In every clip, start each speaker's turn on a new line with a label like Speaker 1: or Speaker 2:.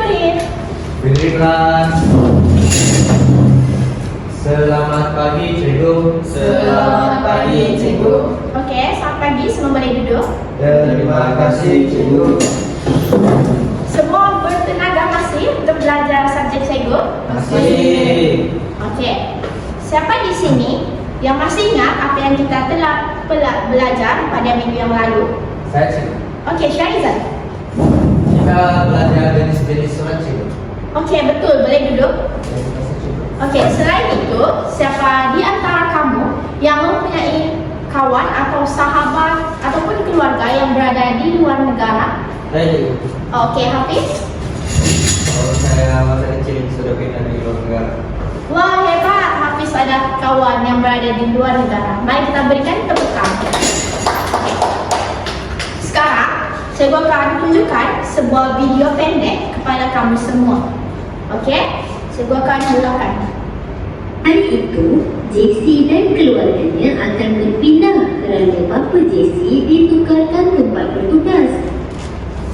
Speaker 1: murid.
Speaker 2: Berdiri kelas. Selamat pagi, Cikgu.
Speaker 3: Selamat pagi, Cikgu.
Speaker 1: Oke, selamat pagi. Semua boleh duduk.
Speaker 2: Terima kasih, Cikgu.
Speaker 1: Semua bertenaga masih untuk belajar subjek Cikgu?
Speaker 2: Masih.
Speaker 1: Oke. Siapa di sini yang masih ingat apa yang kita telah belajar pada minggu yang lalu?
Speaker 2: Saya, Cikgu.
Speaker 1: Oke, Syarizal.
Speaker 2: Kita belajar jenis-jenis surat, Cikgu.
Speaker 1: Oke, betul. Boleh duduk.
Speaker 2: Terima kasih, Cikgu.
Speaker 1: Oke, selain itu, siapa di antara kamu yang mempunyai kawan atau sahabat ataupun keluarga yang berada di luar negara?
Speaker 2: Saya, Cikgu.
Speaker 1: Oke, Hafiz.
Speaker 2: Kalau saya masa kecil sudah pindah di luar negara.
Speaker 1: Wah, hebat. Hafiz ada kawan yang berada di luar negara. Mari kita berikan tepukan. Sekarang, saya akan tunjukkan sebuah video pendek kepada kamu semua. Oke? Saya akan mulakan.
Speaker 4: Hari itu, Jessie dan keluarganya akan berpindah kerana bapa Jessie ditukarkan tempat bertugas.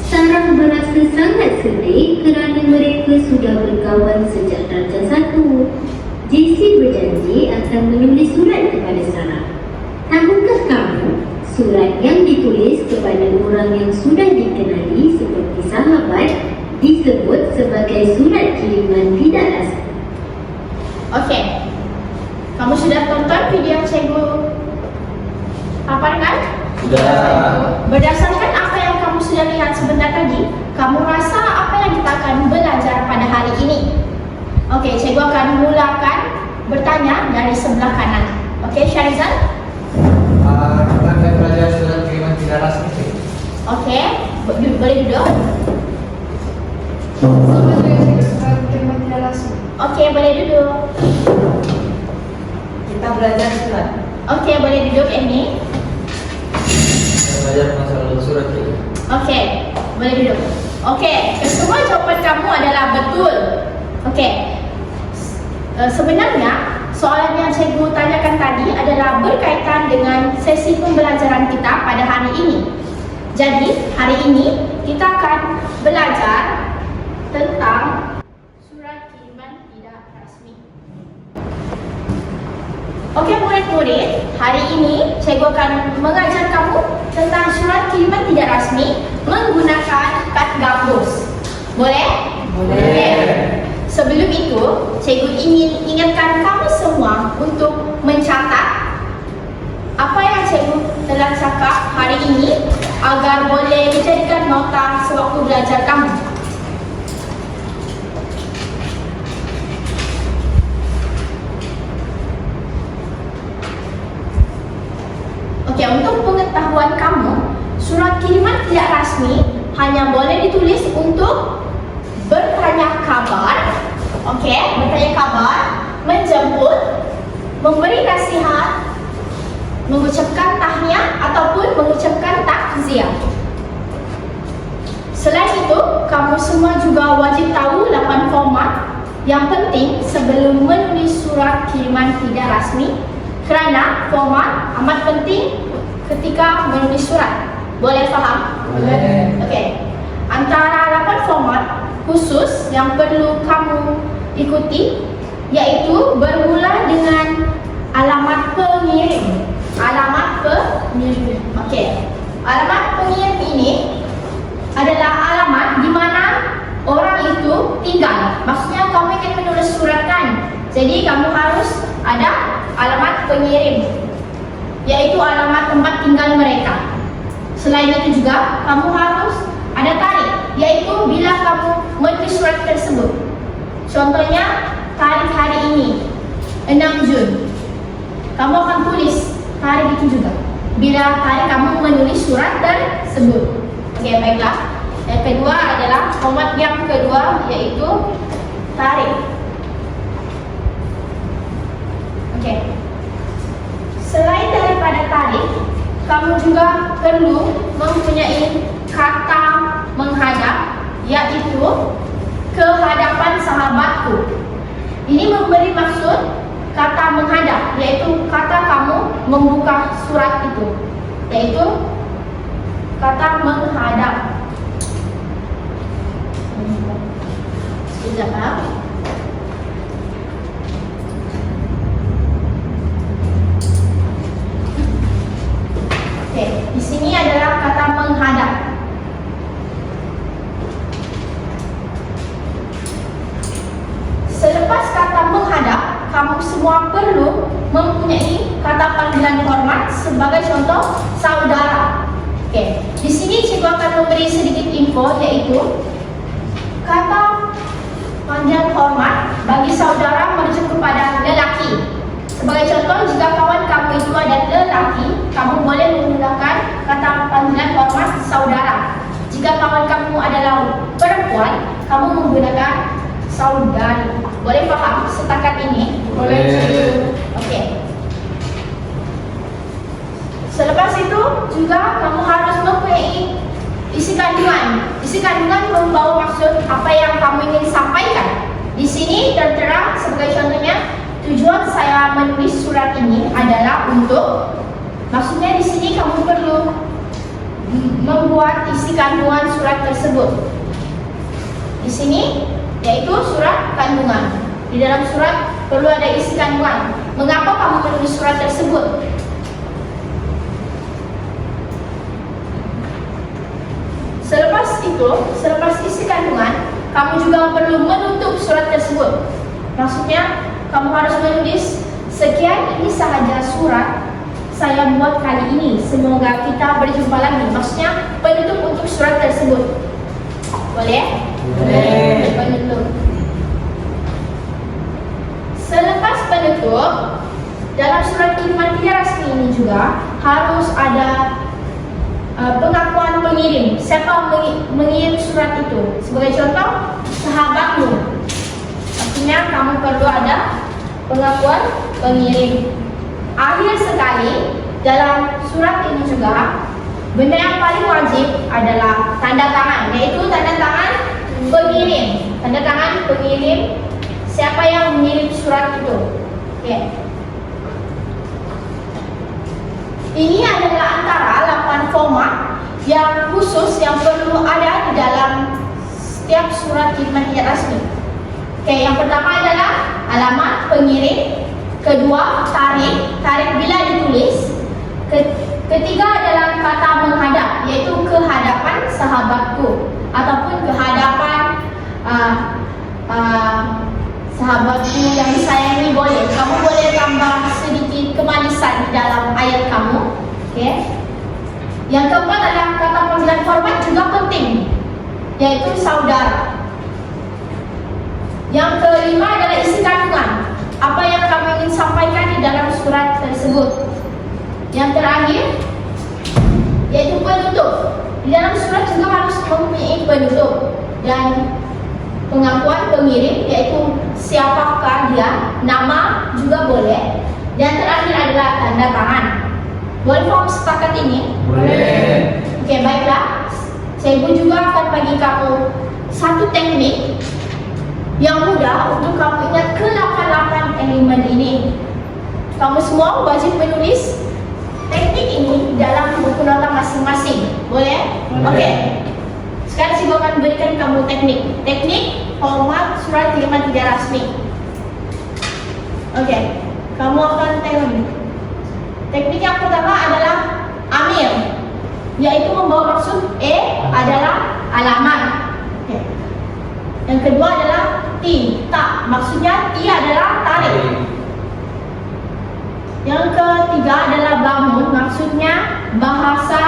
Speaker 4: Sarah merasa sangat sedih kerana mereka sudah berkawan sejak darjah 1. Jessie berjanji akan menulis surat kepada Sarah. Tahukah kamu, surat yang ditulis kepada orang yang sudah dikenali seperti sahabat disebut sebagai surat kiriman tidak rasmi.
Speaker 1: Oke. Kamu sudah tonton video yang cikgu paparkan?
Speaker 2: Sudah.
Speaker 1: Berdasarkan apa yang kamu sudah lihat sebentar tadi, kamu rasa apa yang kita akan belajar pada hari ini? Oke, cikgu akan mulakan bertanya dari sebelah kanan. Oke, Syarizal?
Speaker 2: Kita akan belajar surat kiriman tidak rasmi, Cikgu.
Speaker 1: Oke, boleh duduk?
Speaker 3: Surat kiriman tidak rasmi.
Speaker 1: Oke, boleh duduk.
Speaker 3: Kita belajar surat.
Speaker 1: Oke, boleh duduk ini.
Speaker 2: Kita belajar masalah surat, Cikgu.
Speaker 1: Oke, boleh duduk. Oke, semua jawapan kamu adalah betul. Oke, sebenarnya soalan yang cikgu tanyakan tadi adalah berkaitan dengan sesi pembelajaran kita pada hari ini. Jadi, hari ini kita akan belajar tentang surat kiriman tidak rasmi. Oke, murid-murid, hari ini cikgu akan mengajar kamu tentang surat kiriman tidak rasmi menggunakan kad gambus. Boleh?
Speaker 2: Boleh.
Speaker 1: Sebelum itu, cikgu ingin ingatkan kamu semua untuk mencatat apa yang cikgu telah cakap hari ini agar boleh dijadikan nota sewaktu belajar kamu. Oke, untuk pengetahuan kamu, surat kiriman tidak rasmi hanya boleh ditulis untuk bertanya kabar, bertanya kabar, menjemput, memberi nasihat, mengucapkan tahniah ataupun mengucapkan takziah. Selain itu, kamu semua juga wajib tahu 8 format yang penting sebelum menulis surat kiriman tidak rasmi, kerana format amat penting ketika menulis surat. Boleh faham?
Speaker 2: Boleh.
Speaker 1: Oke. Antara 8 format khusus yang perlu kamu ikuti yaitu bermula dengan alamat pengirim. Alamat pengirim. Okey. Alamat pengirim ini adalah alamat di mana orang itu tinggal. Maksudnya kamu ingin menulis surat kan? Jadi kamu harus ada alamat pengirim, yaitu alamat tempat tinggal mereka. Selain itu juga kamu harus ada tarikh, yaitu bila kamu menulis surat tersebut. Contohnya tarikh hari ini 6 Jun. Kamu akan tulis tarikh itu juga bila tarikh kamu menulis surat tersebut. Okey, baiklah. Yang kedua adalah format yang kedua yaitu tarikh. Okey. Selain daripada tarikh, kamu juga perlu mempunyai kata menghadap, yaitu ke hadapan sahabatku. Ini memberi maksud kata menghadap, yaitu kata kamu membuka surat itu, yaitu kata menghadap. sebagai contoh saudara. Oke, di sini cikgu akan memberi sedikit info, yaitu kata panggilan hormat bagi saudara merujuk kepada lelaki. Sebagai contoh, jika kawan kamu itu ada lelaki, kamu boleh menggunakan kata panggilan hormat saudara. Jika kawan kamu adalah perempuan, kamu menggunakan saudari. Boleh paham setakat ini?
Speaker 2: Boleh.
Speaker 1: Oke. Selepas itu juga kamu harus mempunyai isi kandungan. Isi kandungan membawa maksud apa yang kamu ingin sampaikan. Di sini tertera sebagai contohnya, tujuan saya menulis surat ini adalah untuk, maksudnya di sini kamu perlu membuat isi kandungan surat tersebut. Di sini yaitu surat kandungan. Di dalam surat perlu ada isi kandungan. Mengapa kamu menulis surat tersebut? Selepas isi kandungan, kamu juga perlu menutup surat tersebut. Maksudnya, kamu harus menulis, sekian ini sahaja surat saya buat kali ini. Semoga kita berjumpa lagi. Maksudnya, penutup untuk surat tersebut. Boleh?
Speaker 2: Boleh.
Speaker 1: Penutup. Selepas penutup, dalam surat kiriman tidak rasmi ini juga harus ada pengakuan pengirim. Siapa mengirim surat itu? Sebagai contoh, sahabatmu. Artinya kamu perlu ada pengakuan pengirim. Akhir sekali, dalam surat ini juga benda yang paling wajib adalah tanda tangan, yaitu tanda tangan pengirim. Tanda tangan pengirim, siapa yang mengirim surat itu. Oke. Ini adalah antara 8 format yang khusus yang perlu ada di dalam setiap surat kiriman tidak rasmi. Oke, yang pertama adalah alamat pengirim, kedua tarikh bila ditulis, ketiga adalah kata menghadap, yaitu kehadapan sahabatku ataupun kehadapan sahabatku yang disayangi. Boleh, kamu boleh tambah sedikit kemanisan di dalam ayat kamu. Oke. Yang keempat adalah kata panggilan hormat juga penting, yaitu saudara. Yang kelima adalah isi kandungan, apa yang kamu ingin sampaikan di dalam surat tersebut. Yang terakhir yaitu penutup. Di dalam surat juga harus mempunyai penutup dan pengakuan pengirim, yaitu siapakah dia, nama juga boleh. Dan terakhir adalah tanda tangan. Boleh faham setakat ini?
Speaker 2: Boleh.
Speaker 1: Oke, baiklah. Cikgu juga akan bagi kamu satu teknik yang mudah untuk kamu ingat ke-8 elemen ini. Kamu semua wajib menulis teknik ini dalam buku nota masing-masing. Boleh?
Speaker 2: Boleh.
Speaker 1: Oke. Sekarang saya akan berikan kamu teknik format surat kiriman tidak rasmi. Oke, kamu akan tengok ini. Teknik yang pertama adalah amir, yaitu membawa maksud adalah alamat. Oke. Yang kedua adalah tak, maksudnya adalah tarik. Yang ketiga adalah bangun, maksudnya bahasa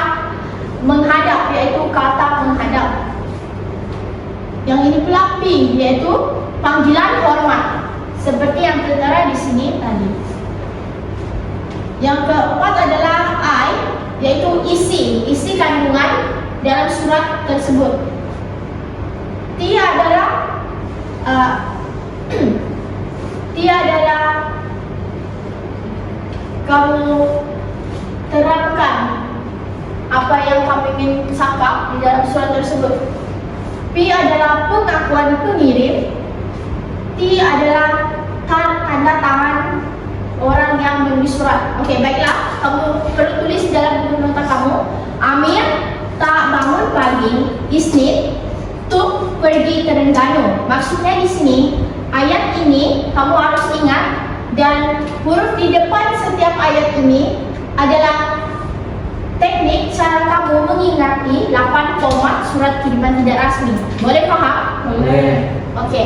Speaker 1: menghadap, yaitu kata menghadap. Yang ini pula yaitu panggilan hormat, seperti yang tertera di sini tadi. Yang keempat adalah yaitu isi kandungan dalam surat tersebut. adalah kamu terangkan apa yang kamu ingin cakap di dalam surat tersebut. Adalah pengakuan pengirim. Adalah tanda tangan orang yang menulis surat. Oke, baiklah. Kamu perlu tulis di dalam buku nota kamu. Amir tak bangun pagi. Isnin tuk pergi Terengganu. Maksudnya di sini ayat ini kamu harus ingat, dan huruf di depan setiap ayat ini adalah teknik cara kamu mengingati 8 format surat kiriman tidak rasmi. Boleh paham?
Speaker 2: Boleh.
Speaker 1: Oke.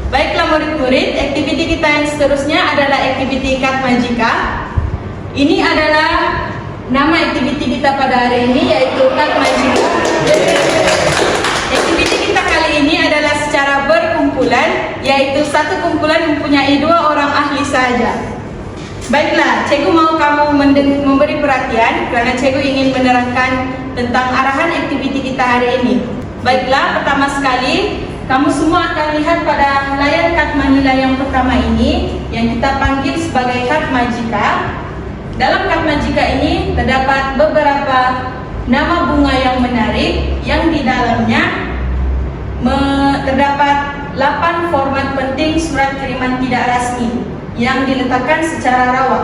Speaker 3: Baiklah murid-murid, aktiviti kita yang seterusnya adalah aktiviti kad majika.
Speaker 5: Ini adalah nama aktiviti kita pada hari ini, yaitu Katmajika. Aktiviti kita kali ini adalah secara berkumpulan, yaitu satu kumpulan mempunyai 2 orang ahli saja. Baiklah, cikgu mau kamu memberi perhatian kerana cikgu ingin menerangkan tentang arahan aktiviti kita hari ini. Baiklah, pertama sekali, kamu semua akan lihat pada layar kad manila yang pertama ini, yang kita panggil sebagai kad Majika. Dalam kad Majika ini terdapat beberapa nama bunga yang menarik, yang di dalamnya terdapat 8 format penting surat kiriman tidak rasmi yang diletakkan secara rawa.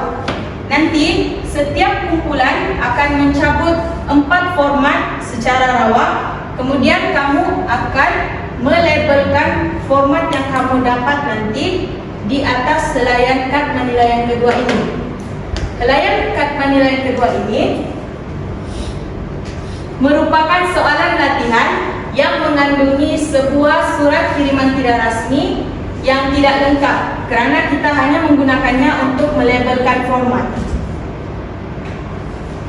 Speaker 5: Nanti setiap kumpulan akan mencabut 4 format secara rawa, kemudian kamu akan melabelkan format yang kamu dapat nanti di atas helaian kad manila yang kedua ini. Helaian kad manila yang kedua ini merupakan soalan latihan yang mengandungi sebuah surat kiriman tidak rasmi yang tidak lengkap kerana kita hanya menggunakannya untuk melabelkan format.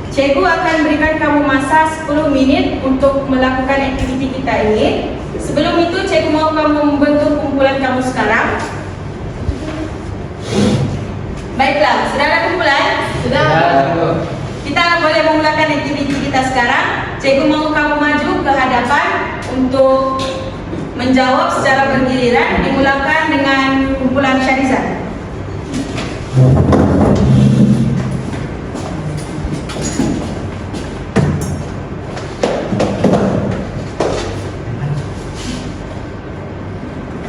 Speaker 5: Cikgu akan berikan kamu masa 10 minit untuk melakukan aktiviti kita ini. Sebelum itu, cikgu mau kamu membentuk kumpulan kamu sekarang. Baiklah, sudah ada kumpulan?
Speaker 2: Sudah.
Speaker 5: Kita boleh memulakan aktiviti kita sekarang. Cikgu mau kamu maju ke hadapan untuk menjawab secara bergiliran, dimulakan dengan kumpulan Syarizan.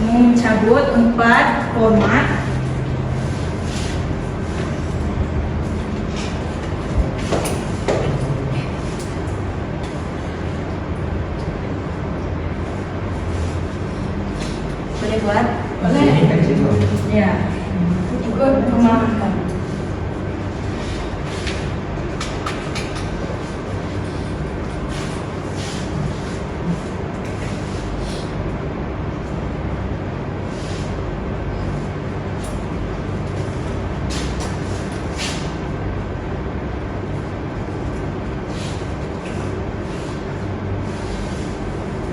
Speaker 5: Mencabut 4 format. Boleh buat?
Speaker 2: Boleh.
Speaker 5: Ya. Ikut pemahaman.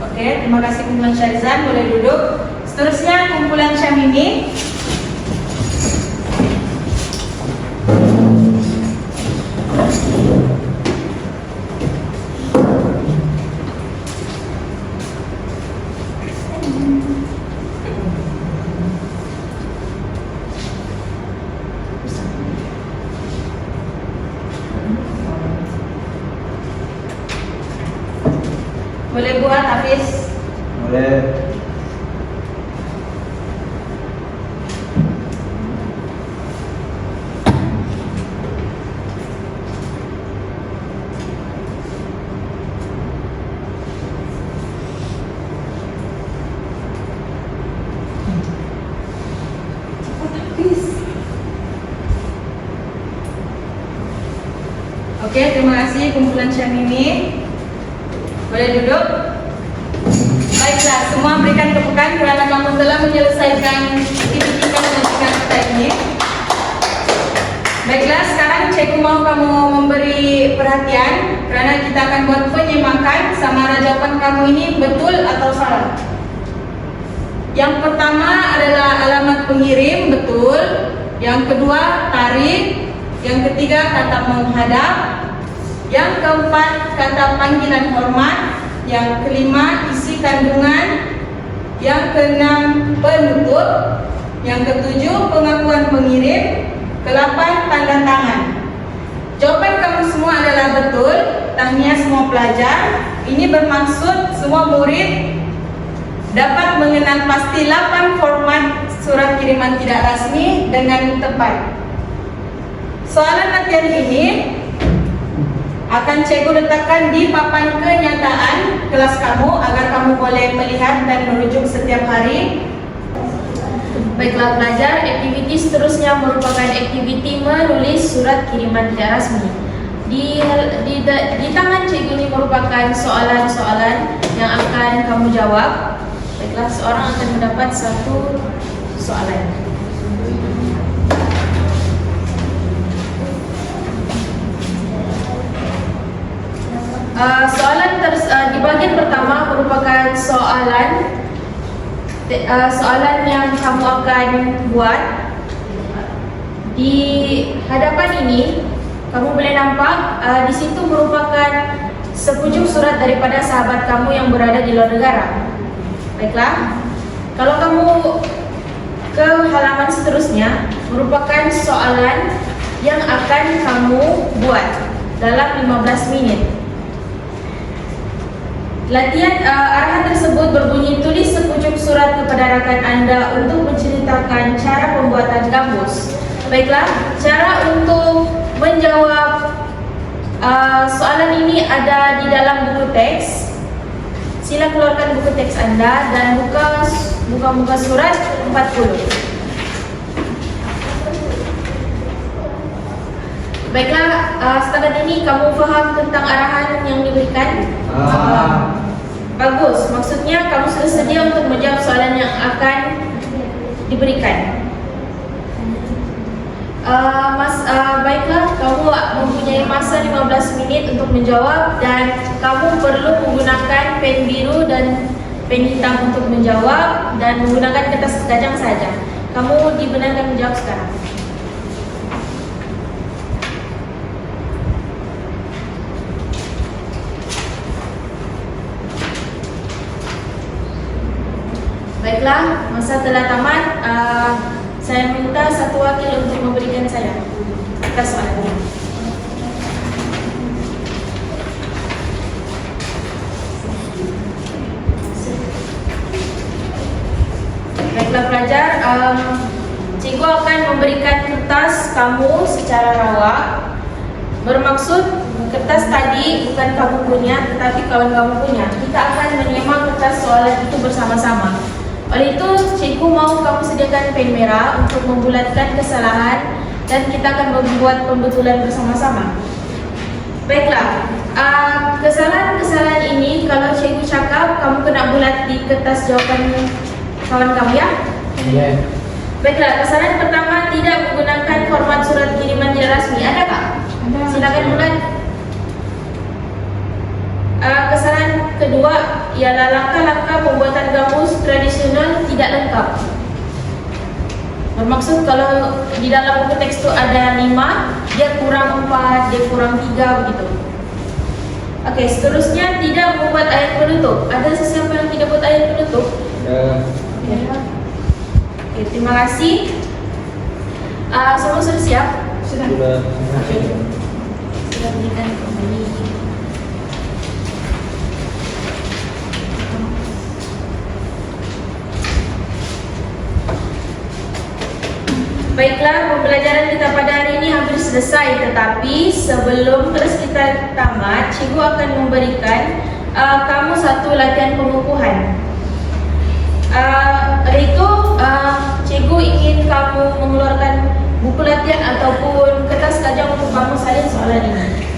Speaker 5: Oke, terima kasih kumpulan Syarizan, boleh duduk. Seterusnya kumpulan Syamini. Boleh buat, Hafiz?
Speaker 2: Boleh.
Speaker 5: Oke, terima kasih kumpulan Syamini. Boleh duduk. Baiklah, semua berikan tepukan kerana kamu telah menyelesaikan aktiviti kita ini. Baiklah, sekarang cikgu mau kamu memberi perhatian kerana kita akan buat penyimakan sama ada jawapan kamu ini betul atau salah. Yang pertama adalah alamat pengirim, betul. Yang kedua, tarikh. Yang ketiga, kata menghadap. Yang keempat, kata panggilan hormat. Yang kelima, isi kandungan. Yang keenam, penutup. Yang ketujuh, pengakuan pengirim. Ke-8, tanda tangan. Jawapan kamu semua adalah betul. Tahniah semua pelajar. Ini bermaksud semua murid dapat mengenal pasti 8 format surat kiriman tidak rasmi dengan tepat. Soalan latihan ini akan cikgu letakkan di papan kenyataan kelas kamu agar kamu boleh melihat dan merujuk setiap hari.
Speaker 1: Baiklah pelajar, aktiviti seterusnya merupakan aktiviti menulis surat kiriman tidak rasmi. Di tangan cikgu ini merupakan soalan-soalan yang akan kamu jawab. Baiklah, seorang akan mendapat 1 soalan. Di bagian pertama merupakan soalan yang kamu akan buat. Di hadapan ini kamu boleh nampak di situ merupakan sepucuk surat daripada sahabat kamu yang berada di luar negara. Baiklah, kalau kamu ke halaman seterusnya merupakan soalan yang akan kamu buat dalam 15 menit. Latihan arahan tersebut berbunyi, tulis sepucuk surat kepada rakan Anda untuk menceritakan cara pembuatan gambus. Baiklah, cara untuk menjawab soalan ini ada di dalam buku teks. Sila keluarkan buku teks Anda dan buka muka surat 40. Baiklah, setakat ini kamu faham tentang arahan yang diberikan? Bagus, maksudnya kamu sudah sedia untuk menjawab soalan yang akan diberikan. Baiklah, kamu mempunyai masa 15 menit untuk menjawab dan kamu perlu menggunakan pen biru dan pen hitam untuk menjawab dan menggunakan kertas tajam saja. Kamu dibenarkan menjawab sekarang. Baiklah, masa telah tamat. Saya minta satu wakil untuk memberikan saya atas soalannya. Baiklah pelajar, cikgu akan memberikan kertas kamu secara rawak. Bermaksud kertas tadi bukan kamu punya, tetapi kawan kamu punya. Kita akan menyemak kertas soalan itu bersama-sama. Oleh itu, cikgu mau kamu sediakan pen merah untuk membulatkan kesalahan dan kita akan membuat pembetulan bersama-sama. Baiklah, kesalahan-kesalahan ini kalau cikgu cakap, kamu kena bulat di kertas jawapan kawan kamu ya?
Speaker 2: Iya.
Speaker 1: Baiklah, kesalahan pertama tidak menggunakan format surat kiriman tidak rasmi. Ada tak? Silakan bulat. Kesalahan kedua ialah langkah-langkah pembuatan gambus tradisional tidak lengkap. Bermaksud kalau di dalam buku teks itu ada 5, dia kurang 4, dia kurang 3 begitu. Okey, seterusnya tidak membuat ayat penutup. Ada sesiapa yang tidak buat ayat penutup? Okey, terima kasih. Semua sudah siap?
Speaker 3: Sudah.
Speaker 1: Sudah berikan kembali. Baiklah, pembelajaran kita pada hari ini hampir selesai. Tetapi sebelum kelas kita tamat, cikgu akan memberikan kamu satu latihan pengukuhan. Oleh itu, cikgu ingin kamu mengeluarkan buku latihan ataupun kertas tajam untuk kamu salin soalan ini.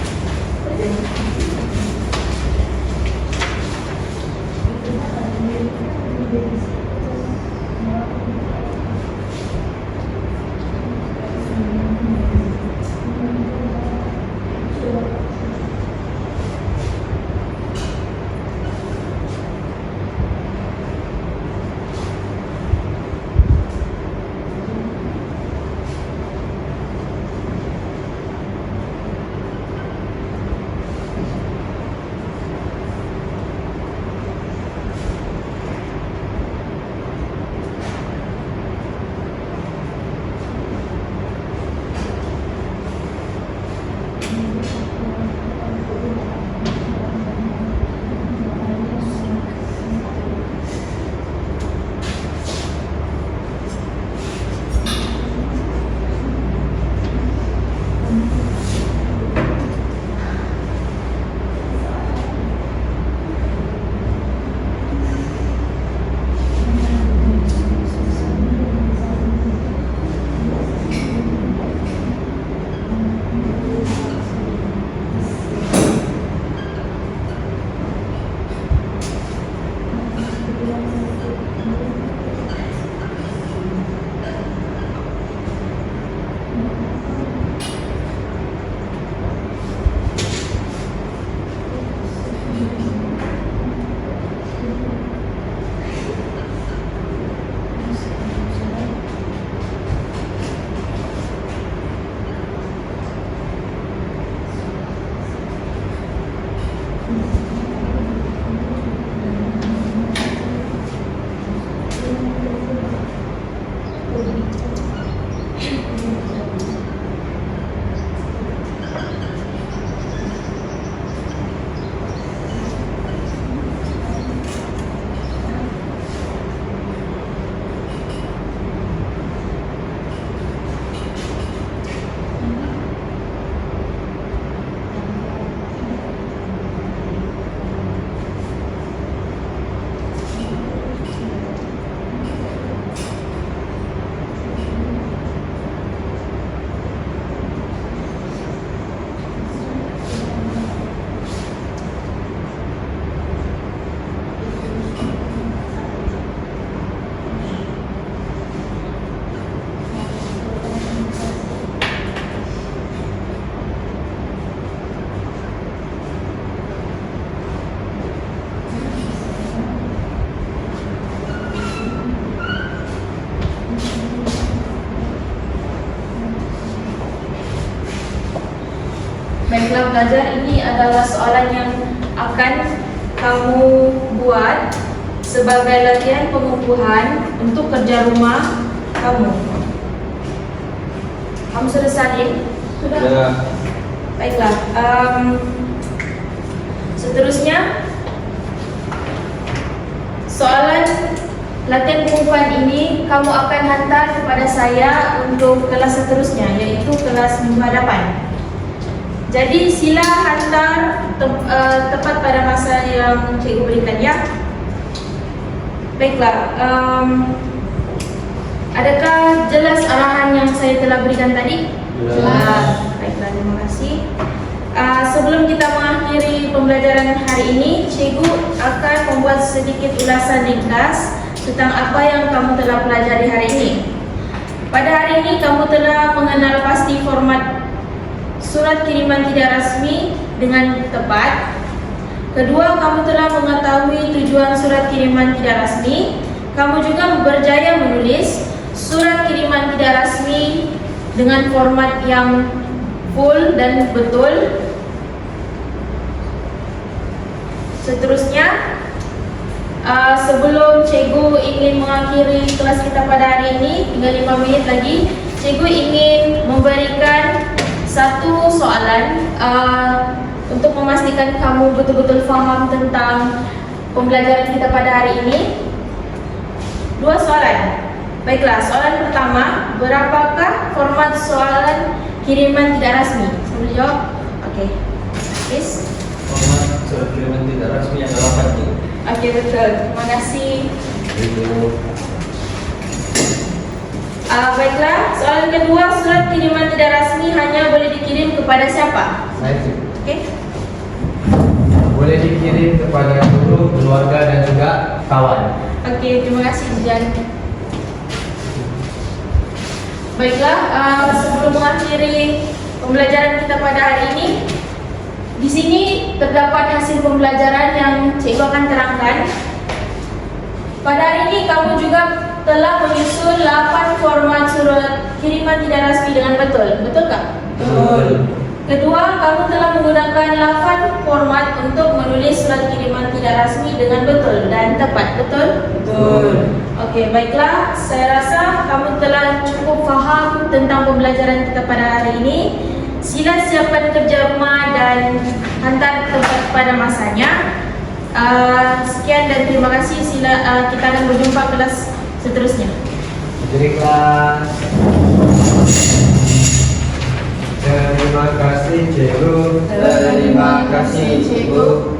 Speaker 5: belajar, ini adalah soalan yang akan kamu buat sebagai latihan pengukuhan untuk kerja rumah kamu. Kamu sudah salin?
Speaker 2: Sudah.
Speaker 5: Baiklah. Seterusnya, soalan latihan pengukuhan ini kamu akan hantar kepada saya untuk kelas seterusnya, yaitu kelas minggu hadapan. Jadi sila hantar tepat pada masa yang cikgu berikan ya. Baiklah, adakah jelas arahan yang saya telah berikan tadi?
Speaker 2: Jelas.
Speaker 5: Baiklah, terima kasih. Sebelum kita mengakhiri pembelajaran hari ini, cikgu akan membuat sedikit ulasan ringkas tentang apa yang kamu telah pelajari hari ini. Pada hari ini kamu telah mengenal pasti format surat kiriman tidak rasmi dengan tepat. Kedua, kamu telah mengetahui tujuan surat kiriman tidak rasmi. Kamu juga berjaya menulis surat kiriman tidak rasmi dengan format yang full dan betul. Seterusnya, sebelum cikgu ingin mengakhiri kelas kita pada hari ini, tinggal 5 menit lagi, cikgu ingin memberikan satu soalan untuk memastikan kamu betul-betul faham tentang pembelajaran kita pada hari ini. 2 soalan. Baiklah, soalan pertama, berapakah format soalan kiriman tidak rasmi? Boleh jawab? Oke. Please.
Speaker 2: Format surat kiriman tidak rasmi yang dapat itu.
Speaker 5: Oke, betul. Terima kasih. Baiklah, soalan kedua, surat kiriman tidak rasmi hanya boleh dikirim kepada siapa?
Speaker 2: Saya sih.
Speaker 5: Oke.
Speaker 2: Boleh dikirim kepada guru, keluarga dan juga kawan.
Speaker 5: Oke, terima kasih Jan. Baiklah, sebelum mengakhiri pembelajaran kita pada hari ini, di sini terdapat hasil pembelajaran yang cikgu akan terangkan. Pada hari ini kamu juga telah menyusun 8 format surat kiriman tidak rasmi dengan betul. Betulkah?
Speaker 2: Betul.
Speaker 5: Kedua, kamu telah menggunakan 8 format untuk menulis surat kiriman tidak rasmi dengan betul dan tepat. Betul?
Speaker 2: Betul.
Speaker 5: Oke, baiklah. Saya rasa kamu telah cukup faham tentang pembelajaran kita pada hari ini. Sila siapkan kerja rumah dan hantar tepat pada masanya. Sekian dan terima kasih. Sila kita akan berjumpa kelas seterusnya.
Speaker 2: Jadi kelas. Terima kasih cikgu.
Speaker 3: Terima kasih, cikgu.